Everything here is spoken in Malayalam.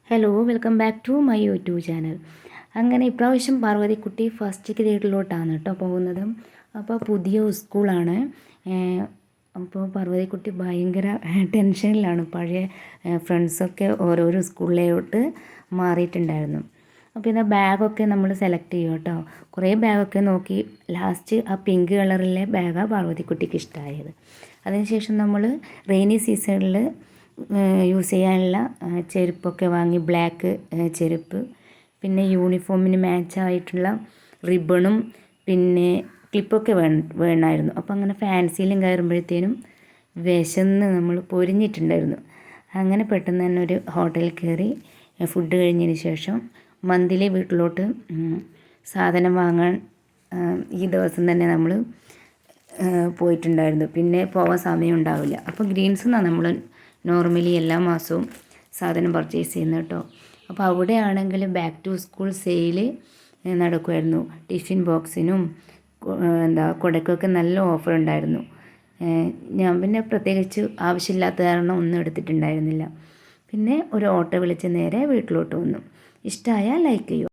Hello, welcome back to my YouTube channel. അങ്ങനെ ഇപ്രാവശ്യം പാർവതിക്കുട്ടി ഫസ്റ്റ് ഗ്രേഡിലോട്ടാണ് കേട്ടോ പോകുന്നത്. അപ്പോൾ പുതിയ സ്കൂളാണ്. അപ്പോൾ പാർവതിക്കുട്ടി ഭയങ്കര ടെൻഷനിലാണ്. പഴയ ഫ്രണ്ട്സൊക്കെ ഓരോരോ സ്കൂളിലോട്ട് മാറിയിട്ടുണ്ടായിരുന്നു. അപ്പോൾ ഇന്ന് ബാഗൊക്കെ നമ്മൾ സെലക്ട് ചെയ്യും കേട്ടോ. കുറേ ബാഗൊക്കെ നോക്കി ലാസ്റ്റ് ആ പിങ്ക് കളറിലെ ബാഗാണ് പാർവതിക്കുട്ടിക്ക് ഇഷ്ടമായത്. അതിനുശേഷം നമ്മൾ റെയിനി സീസണിൽ യൂസ് ചെയ്യാനുള്ള ചെരുപ്പൊക്കെ വാങ്ങി. ബ്ലാക്ക് ചെരുപ്പ്, പിന്നെ യൂണിഫോമിന് മാച്ചായിട്ടുള്ള റിബണും പിന്നെ ക്ലിപ്പൊക്കെ വേണമായിരുന്നു. അപ്പോൾ അങ്ങനെ ഫാൻസിയിലും കയറുമ്പോഴത്തേനും വിശന്ന് നമ്മൾ പൊരിഞ്ഞിട്ടുണ്ടായിരുന്നു. അങ്ങനെ പെട്ടെന്ന് തന്നെ ഒരു ഹോട്ടലിൽ കയറി ഫുഡ് കഴിഞ്ഞതിന് ശേഷം മന്തിലി വീട്ടിലോട്ട് സാധനം വാങ്ങാൻ ഈ ദിവസം തന്നെ നമ്മൾ പോയിട്ടുണ്ടായിരുന്നു. പിന്നെ പോകാൻ സമയം ഉണ്ടാവില്ല. അപ്പോൾ ഗ്രീൻസ് നിന്നാണ് നമ്മൾ നോർമലി എല്ലാ മാസവും സാധനം പർച്ചേസ് ചെയ്യുന്നത് കേട്ടോ. അപ്പോൾ അവിടെയാണെങ്കിൽ ബാക്ക് ടു സ്കൂൾ സെയിൽ നടക്കുമായിരുന്നു. ടിഫിൻ ബോക്സിനും കുടയ്ക്കൊക്കെ നല്ല ഓഫർ ഉണ്ടായിരുന്നു. ഞാൻ പിന്നെ പ്രത്യേകിച്ച് ആവശ്യമില്ലാത്ത കാരണം ഒന്നും എടുത്തിട്ടുണ്ടായിരുന്നില്ല. പിന്നെ ഒരു ഓട്ടോ വിളിച്ച് നേരെ വീട്ടിലോട്ട് വന്നു. ഇഷ്ടമായാൽ ലൈക്ക് ചെയ്യൂ.